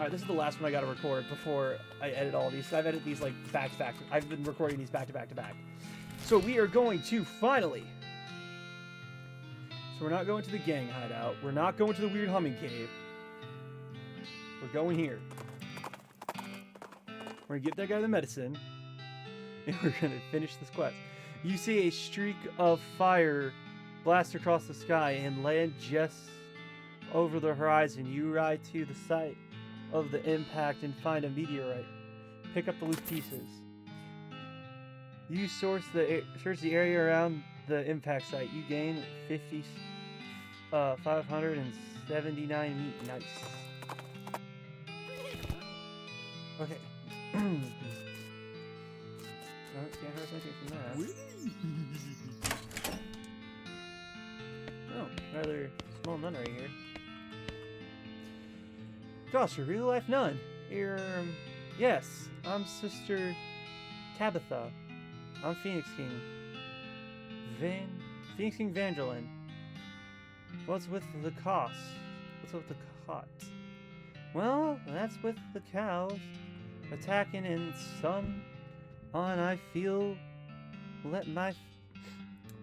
Alright, this is the last one I gotta record before I edit all these. I've edited these like back to back. I've been recording these back to back to back. So we are going to finally. So we're not going to the gang hideout. We're not going to the weird humming cave. We're going here. We're gonna give that guy the medicine. And we're gonna finish this quest. You see a streak of fire blast across the sky and land just over the horizon. You ride to the site of the impact and find a meteorite. Pick up the loose pieces. You search the area around the impact site. You gain 579 meat. Nice. Okay. Can't hurt anything from that. Oh, rather small nun right here. Gosh, a real life nun. Yes, I'm Sister Tabitha. I'm Phoenix King. Phoenix King Vangeline. What's with the cost? What's with the cot? Well, that's with the cows attacking and some on I feel let my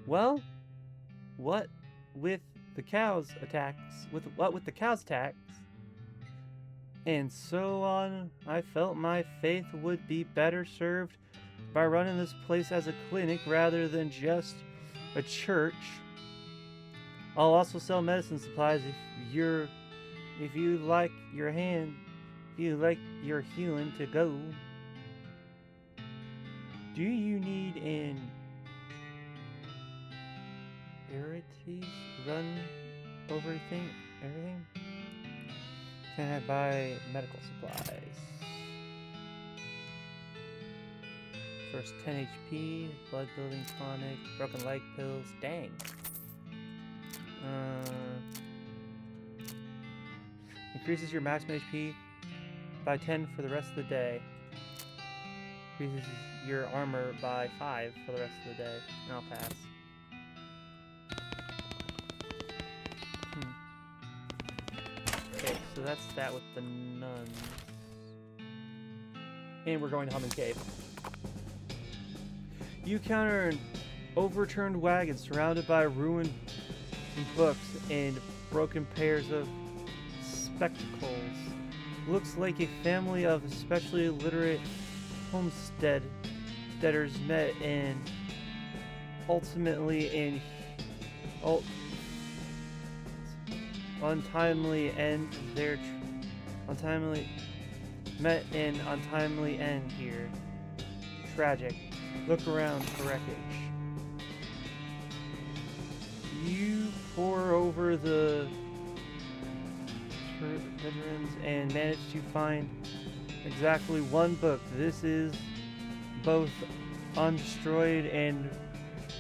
well, what with the cows attacks with the cows attacks and so on, I felt my faith would be better served by running this place as a clinic rather than just a church. I'll also sell medicine supplies if you like your healing to go. Do you need an irrities run over everything? Can I buy medical supplies? First 10 HP, blood building tonic, broken leg pills. Dang. Increases your maximum HP by 10 for the rest of the day. Increases your armor by 5 for the rest of the day. And I'll pass. Okay, so that's that with the nuns. And we're going to Humming Cave. You counter an overturned wagon surrounded by ruined books and broken pairs of spectacles. Looks like a family of especially literate homesteaders met and untimely end here. Tragic. Look around for wreckage. You pore over the veterans and manage to find exactly one book. This is both undestroyed and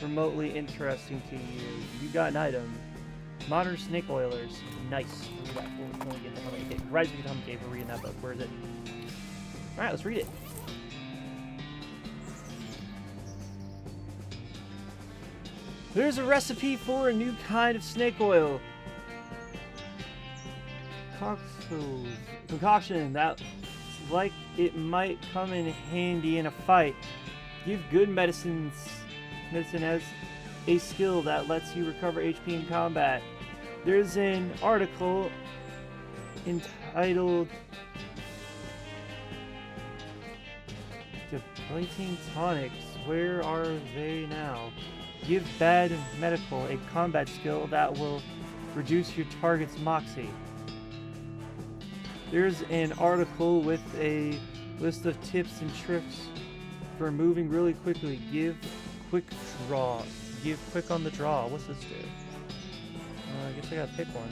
remotely interesting to you. You got an item. Modern snake oilers. Nice. Right before we get to Humming Cave. Right as we get to Humming Cave, we're reading that book. Where is it? Alright, let's read it. There's a recipe for a new kind of snake oil. Concoction that like it might come in handy in a fight. Give good medicine as a skill that lets you recover HP in combat. There's an article entitled Depleting Tonics. Where are they now? Give bad medical a combat skill that will reduce your target's moxie. There's an article with a list of tips and tricks for moving really quickly. Give quick draw. Give quick on the draw. What's this do? I guess I gotta pick one.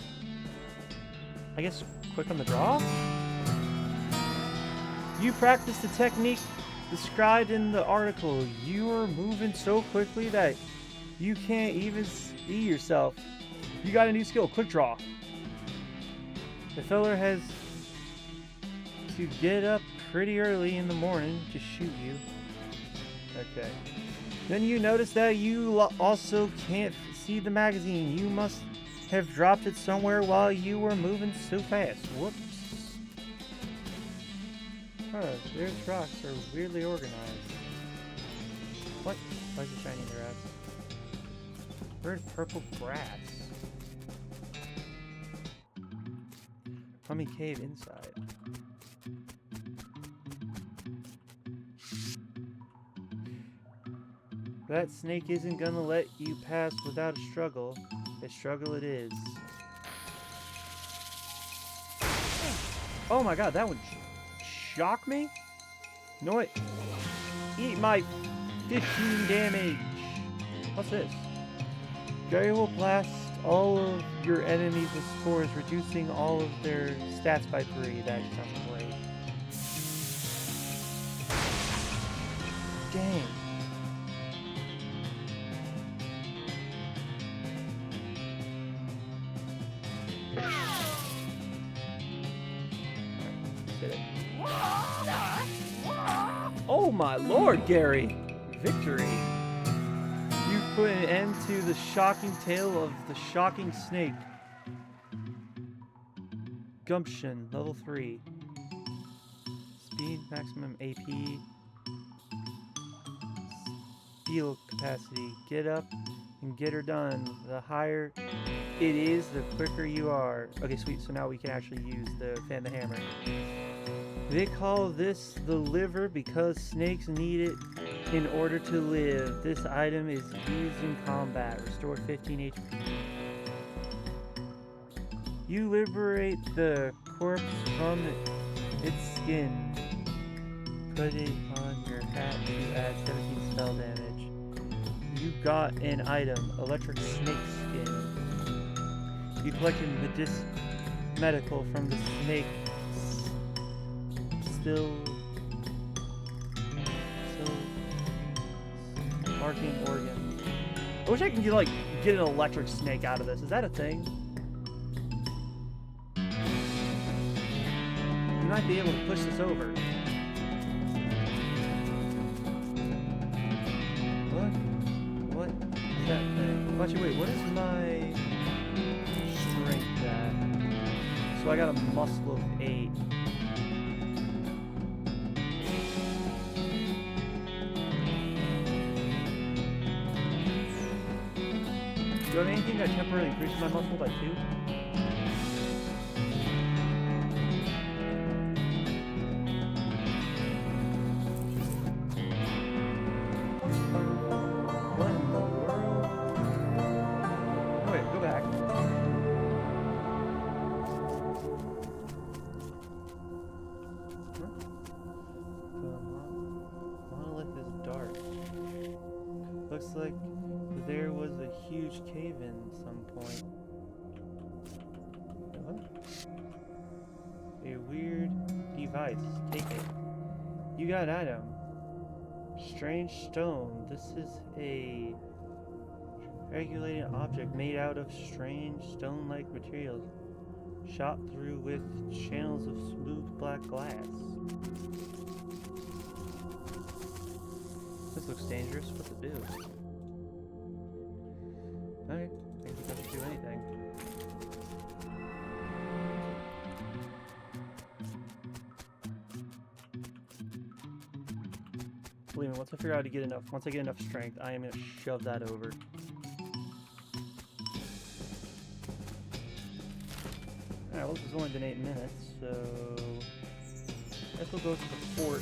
I guess quick on the draw? You practice the technique described in the article. You are moving so quickly that you can't even see yourself. You got a new skill, quick draw. The feller has to get up pretty early in the morning to shoot you. Okay. Then you notice that you also can't see the magazine. You must have dropped it somewhere while you were moving so fast. Whoops. Huh, their rocks are weirdly organized. What? Why is it shiny in their eyes? Where's purple grass? Mummy cave inside. That snake isn't gonna let you pass without a struggle. A struggle it is. Oh my god, that one shocked me? You know what? Eat my 15 damage. What's this? Gary will blast all of your enemies with spores, reducing all of their stats by 3. That sounds great. Dang. Oh my lord, Gary! Victory! You put an end to the shocking tale of the shocking snake. Gumption, level 3. Speed, maximum AP. Steel capacity. Get up and get her done. The higher it is, the quicker you are. Okay, sweet. So now we can actually use the fan the hammer. They call this the liver because snakes need it in order to live. This item is used in combat. Restore 15 HP. You liberate the corpse from its skin. Put it on your hat to add 17 spell damage. You got an item, electric snake skin. You collected medical from the snake. Still marking organ. I wish I could like get an electric snake out of this. Is that a thing? You might be able to push this over. What is that thing? Actually, wait. What is my strength at? So I got a muscle of 8. Do I have anything that temporarily increases my muscle by 2? What in the world? Oh wait, go back. The monolith is dark. Looks like there was a huge cave-in at some point. What? A weird device. Take it. You got an item. Strange stone. This is a regulated object made out of strange stone-like materials, shot through with channels of smooth black glass. This looks dangerous. What to do? Okay, I think I should do anything. Believe me, once I figure out how to get enough, once I get enough strength, I am gonna shove that over. Alright, well this has only been 8 minutes, so I guess we'll go to the fort.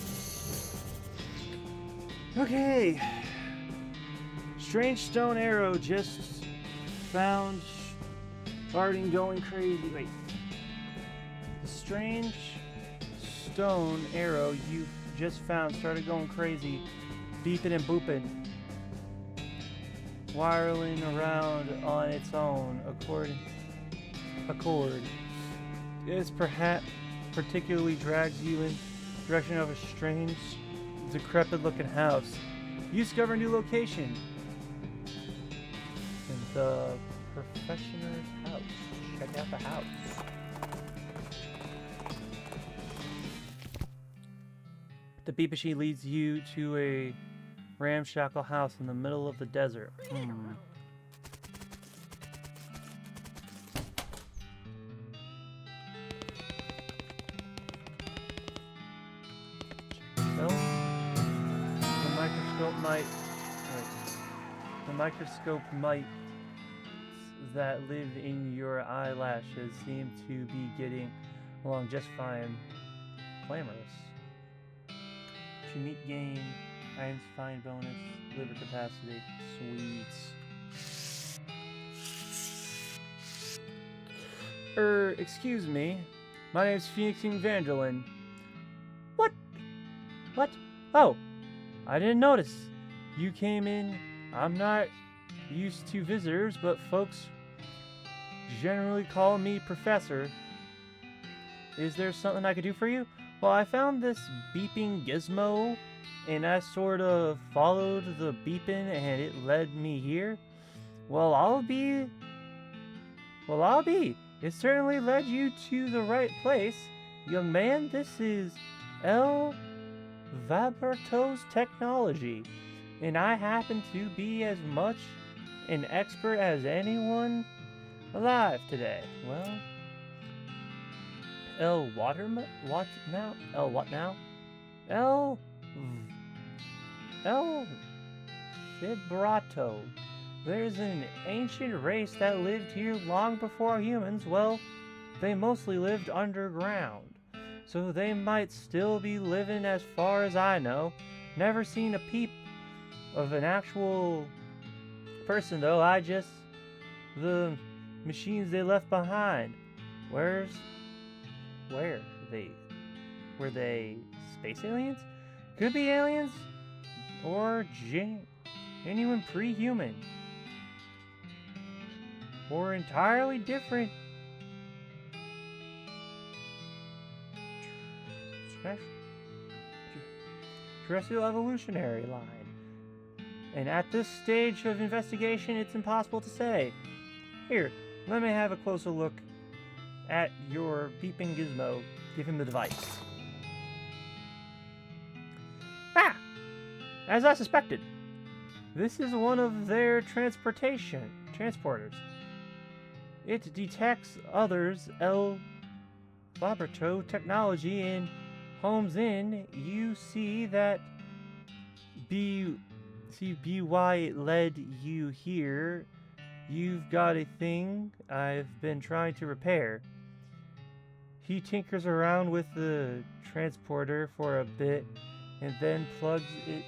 Okay. Strange stone arrow just found. Starting going crazy. Wait. The strange stone arrow you just found started going crazy, beeping and booping, whirling around on its own accord. This perhaps particularly drags you in the direction of a strange, decrepit-looking house. You discover a new location. In the professioner's house. Check out the house. The beep machine leads you to a ramshackle house in the middle of the desert. mites that live in your eyelashes seem to be getting along just fine. Glamorous. To meet gain, iron's fine bonus, liver capacity. Sweet. Excuse me. My name's Phoenix Evangeline. What? What? Oh, I didn't notice. You came in. I'm not used to visitors, but folks generally call me Professor. Is there something I could do for you? Well, I found this beeping gizmo, and I sort of followed the beeping, and it led me here. Well, I'll be. It certainly led you to the right place. Young man, this is El Vaberto's technology, and I happen to be as much an expert as anyone alive today. Well, what now? El Vibrato. There's an ancient race that lived here long before humans. Well, they mostly lived underground, so they might still be living as far as I know. Never seen a peep of an actual person though. The machines they left behind. Were they space aliens? Could be aliens or genuine pre-human. Or entirely different terrestrial evolutionary line. And at this stage of investigation, it's impossible to say. Here, let me have a closer look at your beeping gizmo. Give him the device. Ah! As I suspected, this is one of their transporters. It detects others' El Laboratory technology and homes in. You see that why it led you here. You've got a thing I've been trying to repair. He tinkers around with the transporter for a bit and then plugs a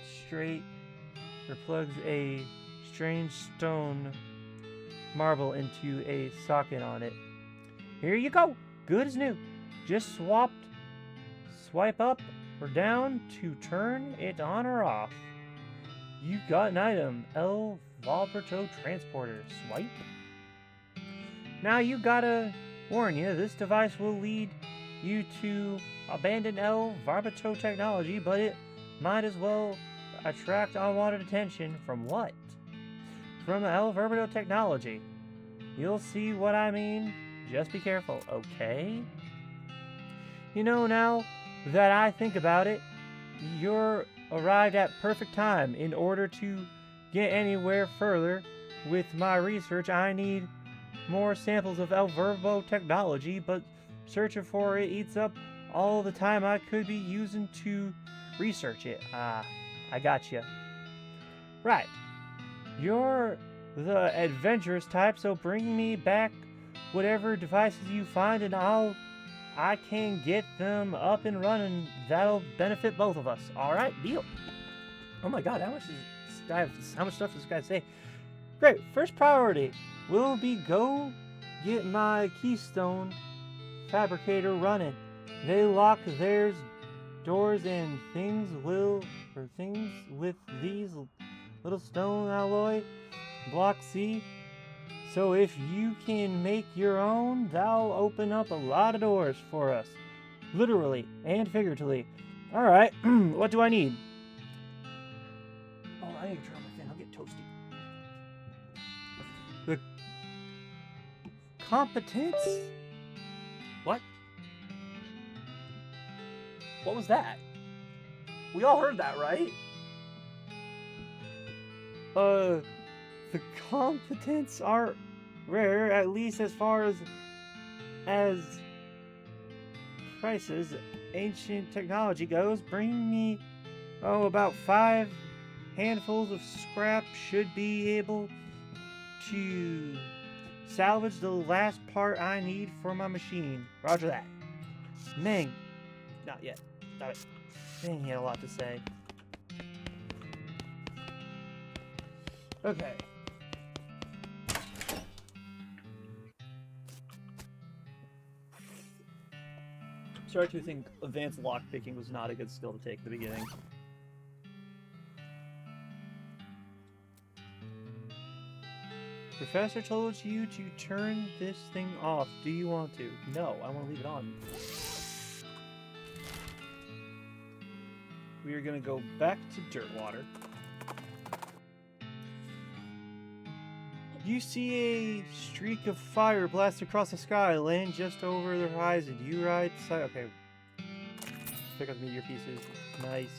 strange stone marble into a socket on it. Here you go. Good as new. Just swipe up or down to turn it on or off. You got an item. El Valberto Transporter. Swipe. Now you gotta warn you, this device will lead you to abandon El Valberto technology, but it might as well attract unwanted attention from what? From El Valberto technology. You'll see what I mean. Just be careful, okay? You know, now that I think about it, you're arrived at perfect time. In order to get anywhere further with my research, I need more samples of El Verbo technology, but searching for it eats up all the time I could be using to research it. I gotcha. Right. You're the adventurous type, so bring me back whatever devices you find and I can get them up and running. That'll benefit both of us. Alright, deal. Oh my god, how much stuff does this guy say? Great, first priority will be go get my keystone fabricator running. They lock their doors and things with these little stone alloy block C. So if you can make your own, that'll open up a lot of doors for us. Literally and figuratively. Alright, what do I need? Oh, I need to turn on my fan. I'll get toasty. The competence? What? What was that? We all heard that, right? The competence are rare, at least as far as prices ancient technology goes. Bring me about 5 handfuls of scrap should be able to salvage the last part I need for my machine. Roger that. Meng. Not yet. Stop it. Dang, he had a lot to say. Okay. Started to think advanced lockpicking was not a good skill to take at the beginning. Professor told you to turn this thing off. Do you want to? No, I want to leave it on. We are going to go back to Dirtwater. You see a streak of fire blast across the sky, land just over the horizon. Do you ride side? Okay. Pick up meteor pieces. Nice.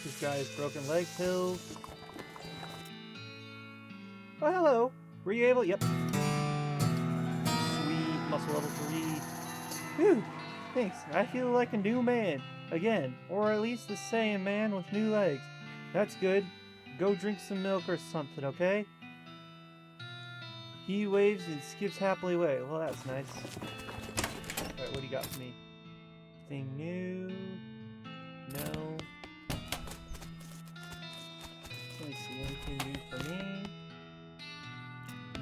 This guy has broken leg pills. Oh, hello. Were you able? Yep. Sweet. Muscle level 3. Whew. Thanks. I feel like a new man. Again. Or at least the same man with new legs. That's good. Go drink some milk or something, okay? He waves and skips happily away. Well, that's nice. Alright, what do you got for me? Anything new? No. Let me see. Anything new for me?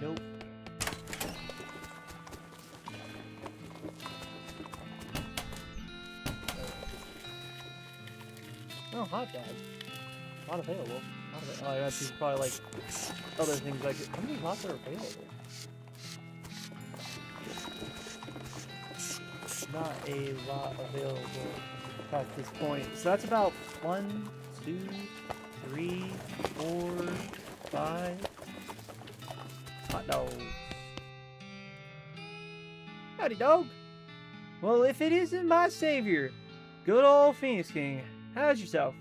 Nope. Oh, hot dog. Not available. Oh, yeah, she's probably like other things like it. How many lots are available? Not a lot available at this point. So that's about 1, 2, 3, 4, 5 hot dogs. Howdy, dog. Well, if it isn't my savior, good old Phoenix King, how's yourself?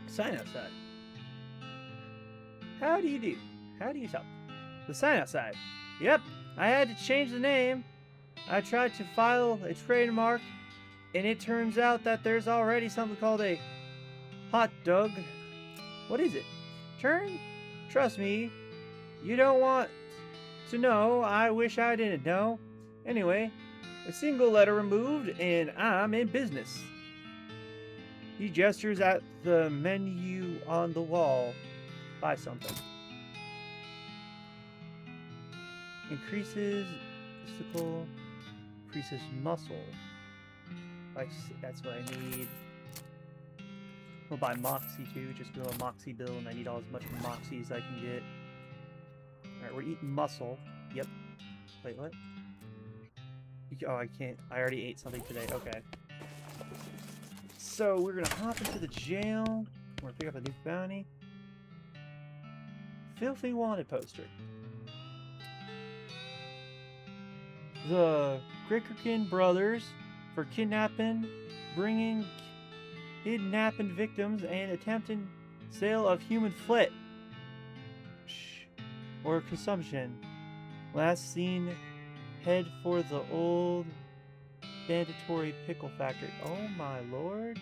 Sign outside. How do you do? How do you talk? The sign outside. Yep, I had to change the name. I tried to file a trademark, and it turns out that there's already something called a hot dog. What is it? Turn? Trust me, you don't want to know. I wish I didn't know. Anyway, a single letter removed, and I'm in business. He gestures at the menu on the wall. Buy something. Increases mystical, increases muscle. That's what I need. We'll buy Moxie too. Just do a Moxie bill, and I need all as much Moxie as I can get. Alright, we're eating muscle. Yep. Wait, what? Oh, I can't. I already ate something today. Okay. So we're gonna hop into the jail. We're gonna pick up a new bounty. Filthy wanted poster. The Grickerkin brothers for kidnapping, bringing kidnapping victims, and attempting sale of human flesh or consumption. Last seen, head for the old mandatory pickle factory. Oh my lord.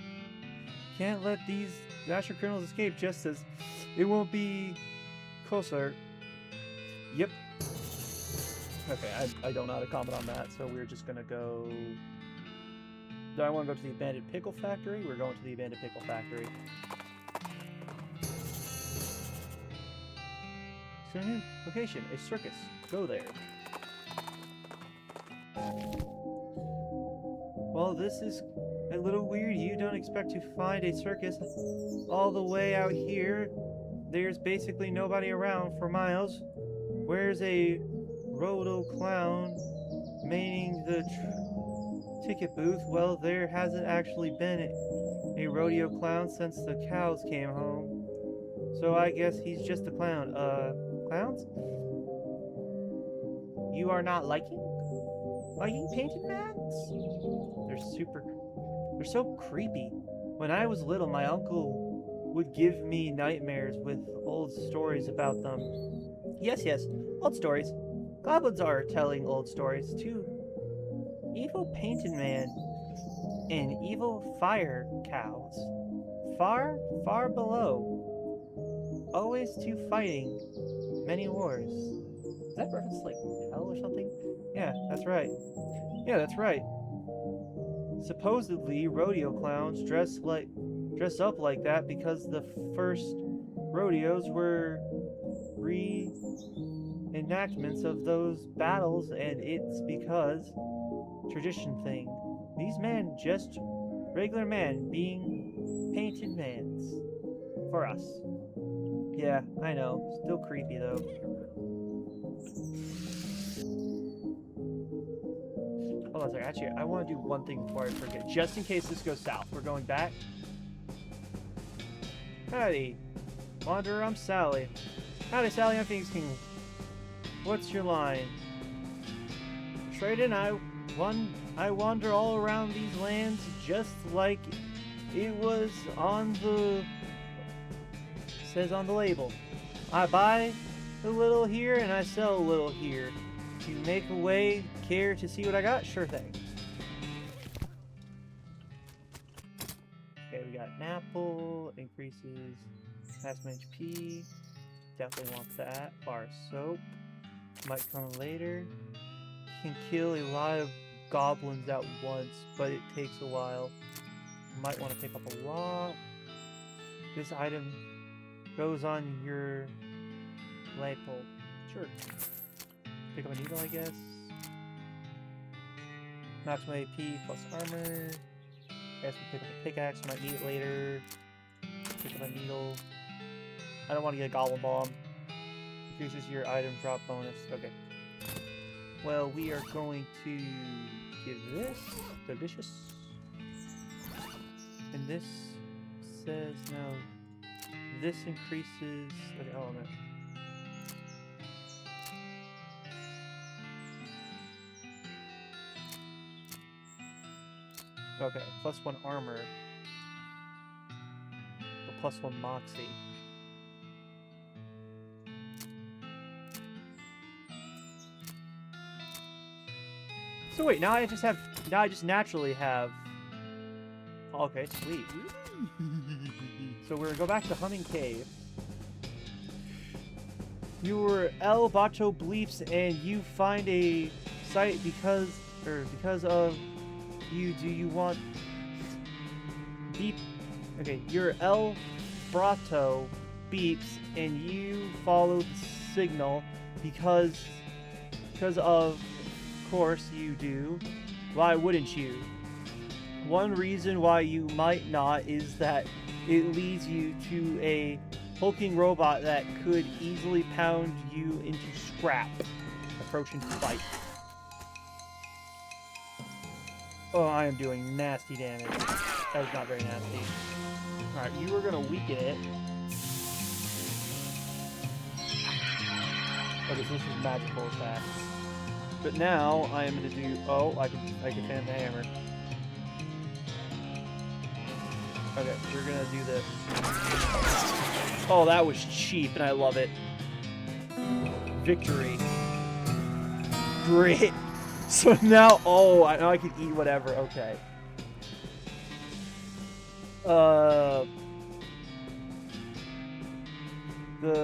Can't let these master criminals escape just as it won't be closer. Yep. Okay, I don't know how to comment on that, so we're just gonna go... Do I want to go to the abandoned pickle factory? We're going to the abandoned pickle factory. So new location, a circus. Go there. Well, this is a little weird. You don't expect to find a circus all the way out here. There's basically nobody around for miles. Where's a roto clown manning the ticket booth? Well, there hasn't actually been a rodeo clown since the cows came home. So I guess he's just a clown. Clowns? You are not liking painted mats? They're so creepy. When I was little, my uncle would give me nightmares with old stories about them. Yes, old stories. Goblins are telling old stories too. Evil painted man. and evil fire cows. Far, far below. Always to fighting many wars. Is that reference like hell or something? Yeah, that's right. Yeah, that's right. Supposedly, rodeo clowns dress up like that because the first rodeos were reenactments of those battles, and it's because tradition thing. These men just regular men being painted mans for us. Yeah, I know. Still creepy though. Hold on a second. Actually, I want to do one thing before I forget. Just in case this goes south. We're going back. Howdy. Wanderer, I'm Sally. Howdy, Sally, I'm Phoenix King. What's your line? Trade in, I wander all around these lands just like it was on the... says on the label. I buy a little here and I sell a little here. To make a way, care to see what I got? Sure thing. Okay, we got an apple, increases maximum HP. Definitely want that. Bar of soap. Might come later. Can kill a lot of goblins at once, but it takes a while. Might want to pick up a lot. This item goes on your label. Sure. Pick up a needle, I guess. Maximum AP plus armor. I guess we pick up a pickaxe, might need it later. Pick up a needle. I don't want to get a goblin bomb. Increases your item drop bonus. Okay. Well, we are going to give this delicious. And this says no. This increases. Okay, oh no. Okay, +1 armor. But +1 moxie. So wait, now I just naturally have... Okay, sweet. So we're gonna go back to Humming Cave. You were El Bacho Bleeps and you find a site because of you. Do you want beep? Okay, you're El Brato Beeps and you follow the signal because of course you do. Why wouldn't you? One reason why you might not is that it leads you to a hulking robot that could easily pound you into scrap. Approaching fight. Oh, I am doing nasty damage. That is not very nasty. Alright, you were gonna weaken it. Okay, so this is magical attacks. But now I am gonna do... Oh, I can fan the hammer. Okay, we're gonna do this. Oh, that was cheap, and I love it. Victory. Great. So now, now I can eat whatever. Okay. The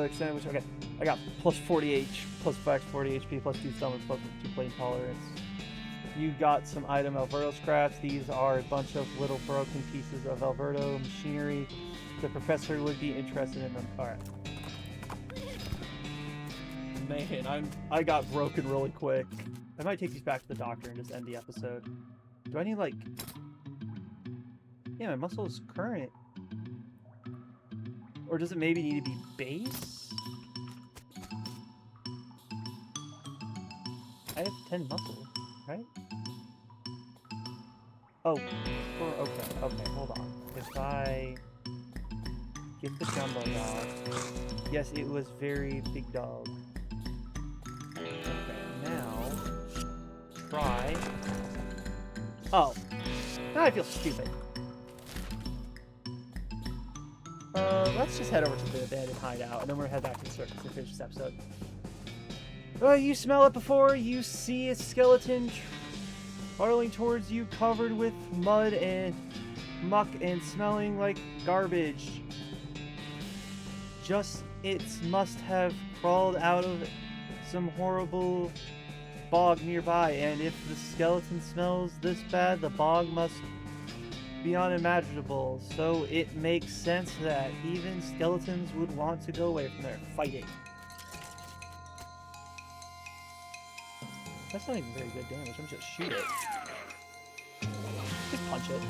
extended which... Okay, I got plus 40 plus 40 HP, plus 2 stomach, plus 2 plane tolerance. You got some item Alberto scraps. These are a bunch of little broken pieces of Alberto machinery. The professor would be interested in them. Alright. Man, I got broken really quick. I might take these back to the doctor and just end the episode. Do I need like... Yeah, my muscle is current. Or does it maybe need to be base? I have 10 muscle, right? Oh, okay, hold on. If I get the jumbo dog, yes, it was very big dog. Okay, now try. Oh, now I feel stupid. Let's just head over to the abandoned hideout, and then we're gonna head back to the circus to finish this episode. You smell it before you see a skeleton hurtling towards you covered with mud and muck and smelling like garbage. It must have crawled out of some horrible bog nearby, and if the skeleton smells this bad, the bog must be unimaginable, so it makes sense that even skeletons would want to go away from there fighting. That's not even very good damage. I'm just shoot it. Just punch it.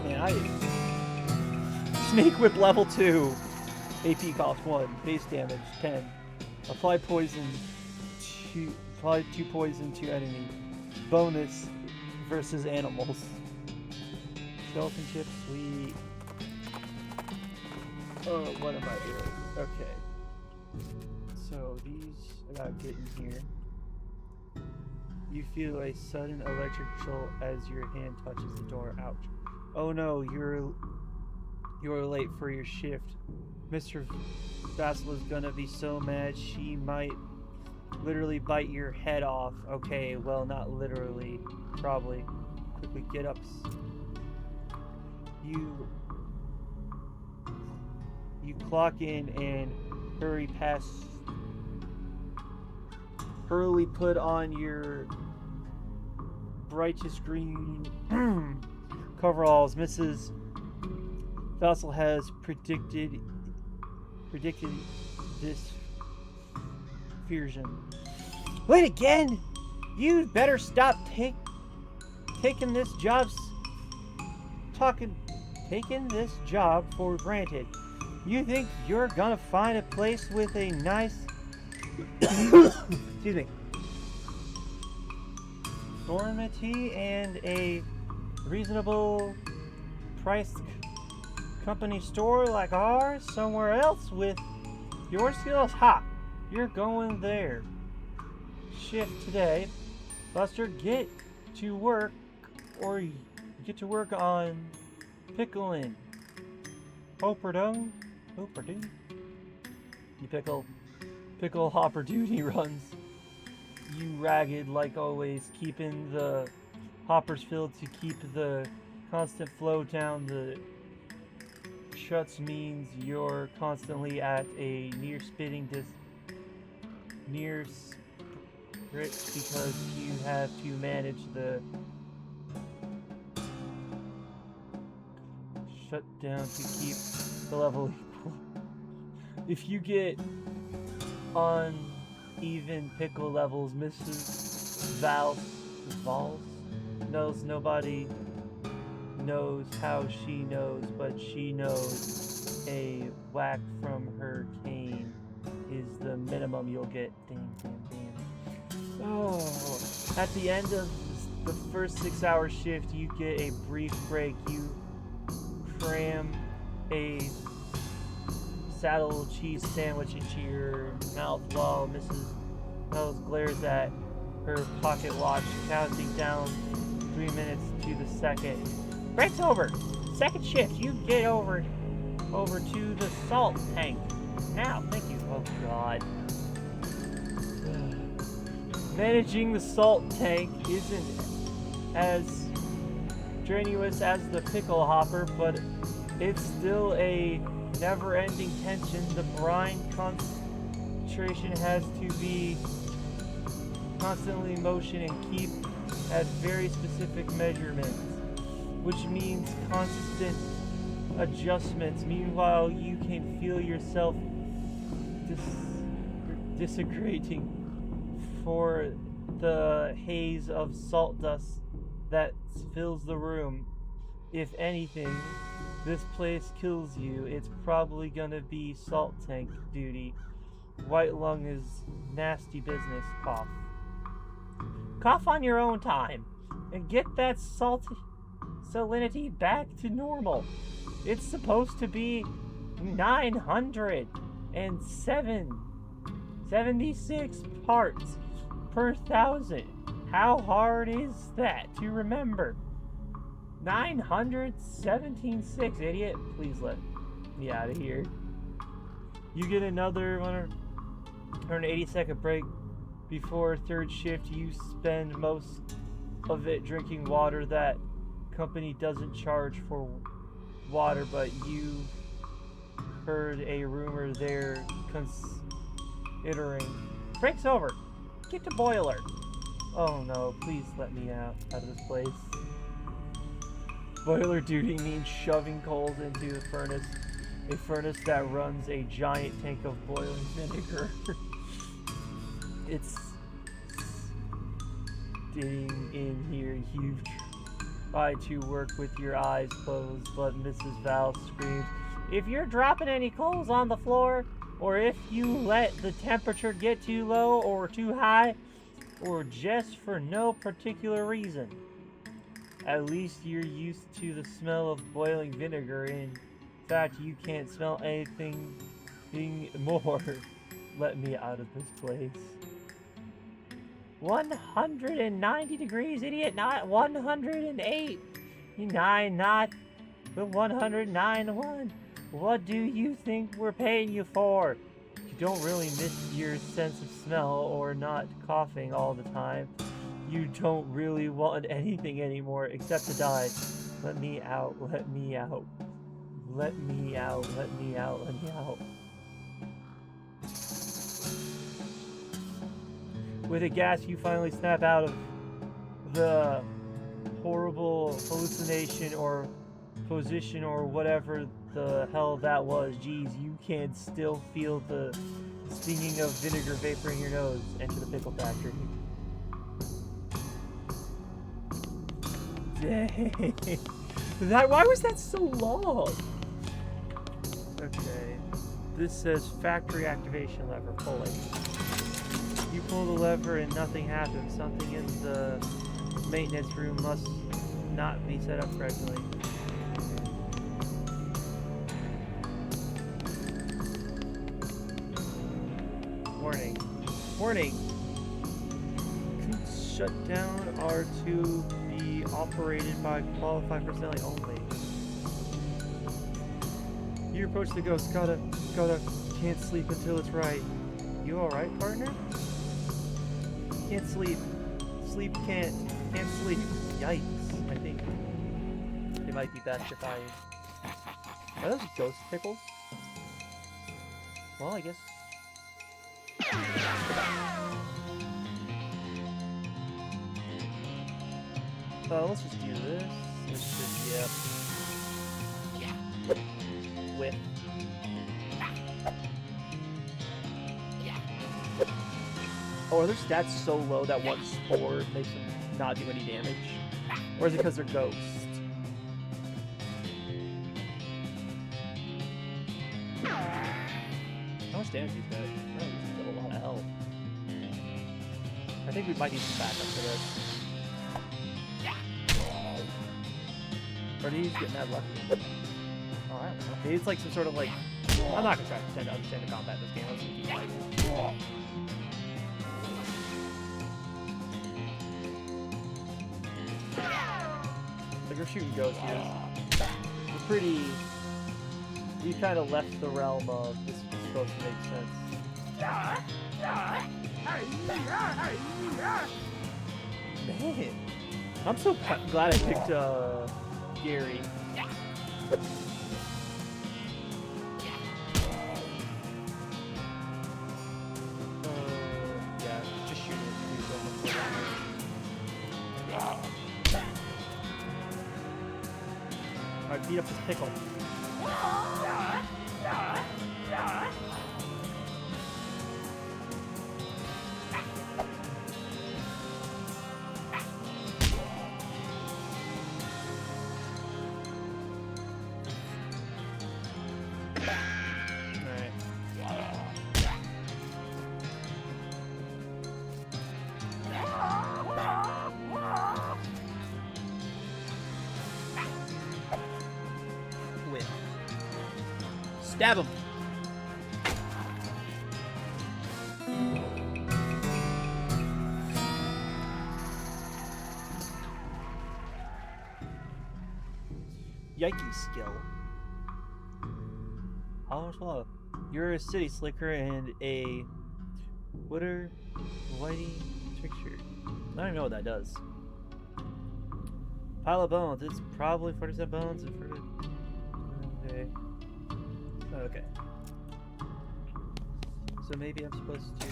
Man, Snake Whip level 2. AP cost 1. Base damage 10. Apply poison to... Apply 2 poison to enemy. Bonus versus animals. Skeleton chip, sweet. Oh, what am I doing? Okay. So these, I gotta get in here. You feel a sudden electric jolt as your hand touches the door. Ouch. Oh no, you're late for your shift. Mr. Vassal is gonna be so mad she might literally bite your head off. Okay, well, not literally. Probably. Quickly get up. You clock in and hurriedly put on your brightest green coveralls. Mrs. Vassal has predicted this fusion. Wait again! You'd better stop taking this job for granted. You think you're gonna find a place with a nice excuse me, enormity and a reasonable priced company store like ours somewhere else with your skills? Ha! You're going there. Shift today. Buster, get to work on pickling. Hopperdung. You pickle hopper duty runs. You ragged like always, keeping the hoppers filled to keep the constant flow down the shuts means you're constantly at a near sprit because you have to manage the shut down to keep the level equal. If you get uneven pickle levels, Mrs. Valls knows nobody knows how she knows, but she knows a whack from her cane is the minimum you'll get. Damn. Oh, at the end of the first 6-hour shift, you get a brief break. You cram a saddle cheese sandwich into your mouth while Mrs. Wells glares at her pocket watch, counting down 3 minutes to the second. Break's over. Second shift, you get over to the salt tank. Now, thank you. Oh God. Managing the salt tank isn't as strenuous as the pickle hopper, but it's still a never-ending tension. The brine concentration has to be constantly in motion and keep at very specific measurements, which means constant adjustments. Meanwhile, you can feel yourself disintegrating for the haze of salt dust that fills the room. If anything, this place kills you, it's probably gonna be salt tank duty. White lung is nasty business. Cough. Cough on your own time and get that salinity back to normal. It's supposed to be 976 parts per thousand. How hard is that to remember? 917.6, idiot. Please let me out of here. You get another 180-second break before third shift. You spend most of it drinking water. That company doesn't charge for water, but you've heard a rumor they're considering. Break's over. Get to boiler. Oh no, please let me out of this place. Boiler duty means shoving coals into the furnace. A furnace that runs a giant tank of boiling vinegar. It's sitting in here. You try to work with your eyes closed, but Mrs. Val screams, "If you're dropping any coals on the floor, or if you let the temperature get too low or too high, or just for no particular reason. At least you're used to the smell of boiling vinegar. In fact, you can't smell anything more. Let me out of this place." 190 degrees, idiot, not 108. 9, not the 109 What do you think we're paying you for? You don't really miss your sense of smell or not coughing all the time. You don't really want anything anymore except to die. Let me out, let me out. Let me out, let me out, let me out. With a gasp, you finally snap out of the horrible hallucination or position or whatever the hell that was. Geez, you can still feel the stinging of vinegar vapor in your nose. Enter the pickle factory. Dang. Why was that so long? Okay. This says factory activation lever pulling. You pull the lever and nothing happens. Something in the maintenance room must not be set up correctly. Warning. Warning. Shutdown are to be operated by qualified personnel only. You approach the ghost. Gotta, can't sleep until it's right. You alright, partner? Can't sleep. Can't sleep. Yikes. I think it might be best if I... Are those ghost pickles? Well, I guess... let's just do this. Let's just, yep. Whip. Oh, are their stats so low that one spore makes them not do any damage? Or is it because they're ghosts? How much damage is that? Oh, he's got a lot of health. I think we might need some backup for this. Or did he just get mad lucky? Oh, I don't know. Maybe it's like some sort of like... I'm not gonna try to pretend to understand the combat in this game. Let's keep fighting. Like we're shooting ghosts here. It's pretty... You kind of left the realm of this is supposed to make sense. Man, I'm so glad I picked Gary. Yeah, just shoot it. Alright, beat up this pickle. Stab him. Yikes skill. Almost love. You're a city slicker and a Witter Whitey trickster. I don't know what that does. Pile of bones. It's probably 40% bones and 40. Okay. Okay. So maybe I'm supposed to.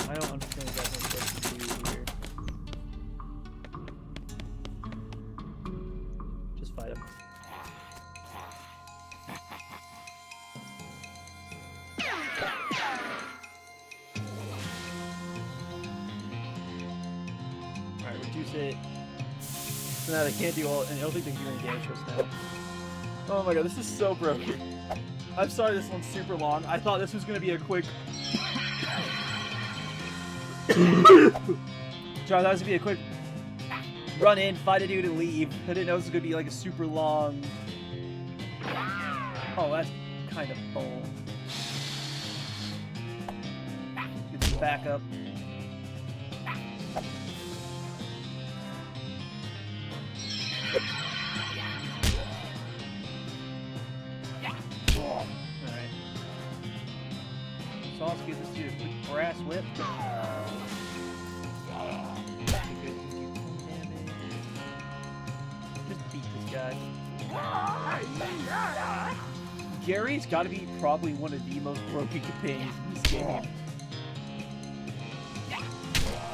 I don't understand what I'm supposed to do here. Just fight him. Alright, reduce it. So now they can't do all, and I don't think they can do any damage to us now. Oh my god, this is so broken. I'm sorry this one's super long. I thought this was gonna be a quick... John, that was gonna be a quick run in, fight a dude, and leave. I didn't know this was gonna be like a super long. Oh, that's kind of bull. Get this back up. Alright. So let's give this dude a quick brass whip. Just beat this guy. Gary's gotta be probably one of the most broken companions in this game.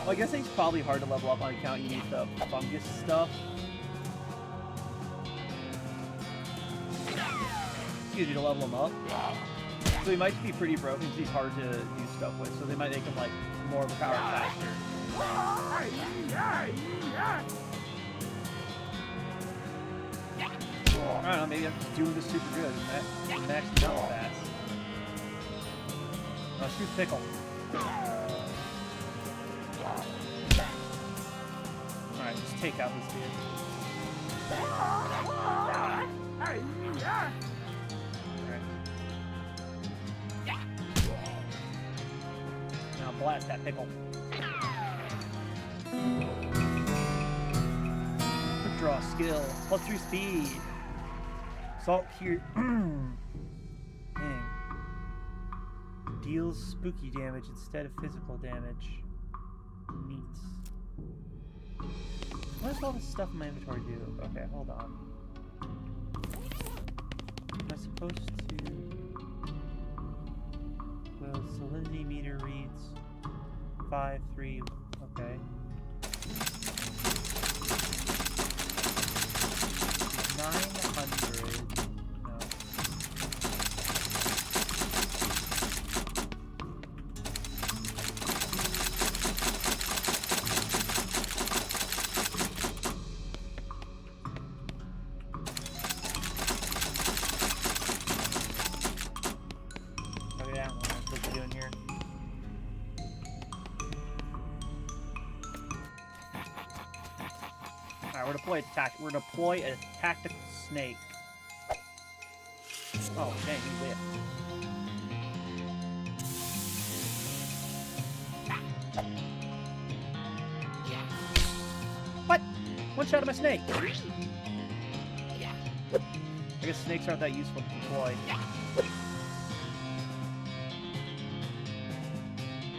Well, I guess it's probably hard to level up on account you need the fungus stuff. Excuse me, to level him up. So he might be pretty broken because he's hard to do stuff with, so they might make him like more of a power faster. I don't know, maybe I'm just doing this super good. Maxing out fast. Oh, shoot pickle. Alright, just take out this dude. Alright. Now blast that pickle. Quick draw skill. +3 speed. Salt here. Dang. Deals spooky damage instead of physical damage. Neat. What does all this stuff in my inventory do? Okay, hold on. Am I supposed to... Well, salinity meter reads 5, 3, okay. 900. No. Okay, that one. What am I supposed to be doing here? Alright, we're deploy a tactical snake. Oh, dang, you whipped. What? One shot of my snake. I guess snakes aren't that useful to deploy.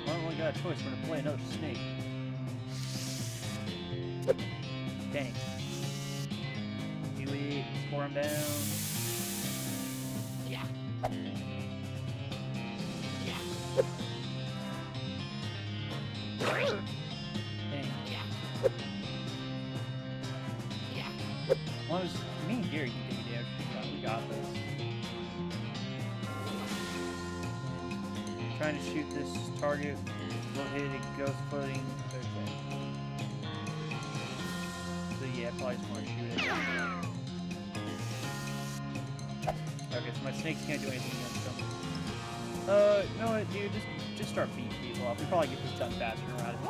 Well, we got a choice. We're gonna deploy another snake. Dang. Do it. Score him down. Dang. Well, it was me and Gary can take damage. We got this. Trying to shoot this target. Will hit it, goes floating. Okay. So yeah, probably just want to shoot it. Okay, so my snakes can't do anything against them. You know what, dude? Just start beating people up. We probably get this done faster around if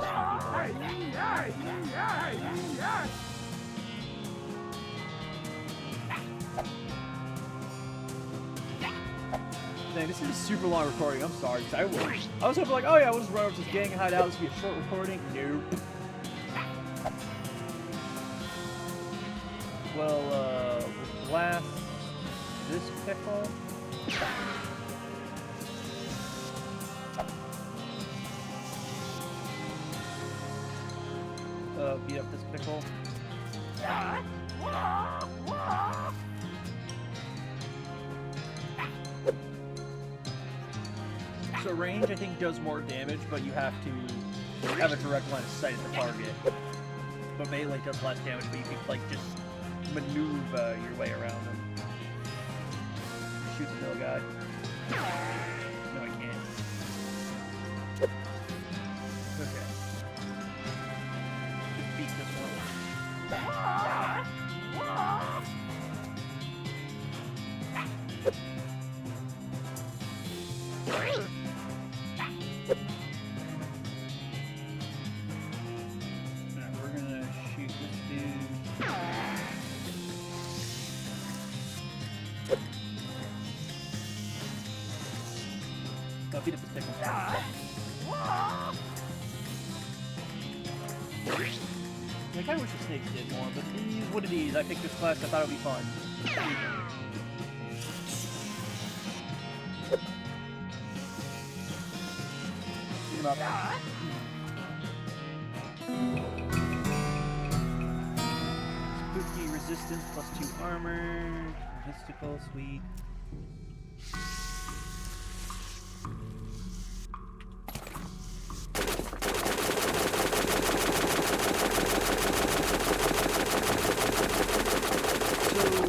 Dang, this is a super long recording. I'm sorry. I was hoping like, oh yeah, we'll just run over to this gang and hide out. This will be a short recording. Nope. we'll blast this pickle. Beat up this pickle. So range, I think, does more damage, but you have to have a direct line of sight at the target. But melee does less damage, but you can like just maneuver your way around them. Shoot the little guy. No, I can't. Okay. Just beat this one. Alright, we're gonna shoot this dude. Oh, beat up this pickle. I kind of wish the snakes did more, but these, what are these? I picked this class, I thought it would be fun. Beat him up. Spooky resistance +2 armor. Mystical, sweet.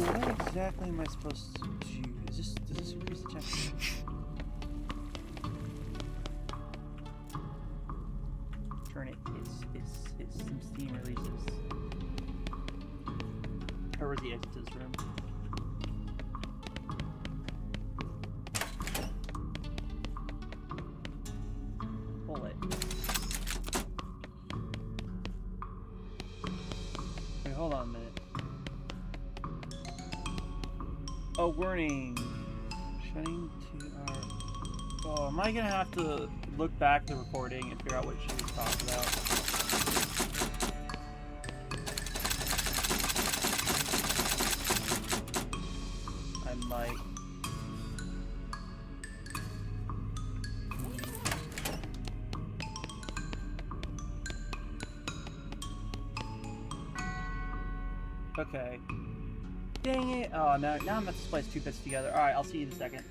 What exactly am I supposed to do? Does this increase the chance? Turn it. It's some steam releases. Or was the exit to this room? Pull it. Wait, hold on a minute. Oh, warning. Shutting to our... Oh, am I gonna have to look back at the recording and figure out what she was talking about? I might. Okay. Dang it! Oh, no, now I'm going to splice two bits together. Alright, I'll see you in a second.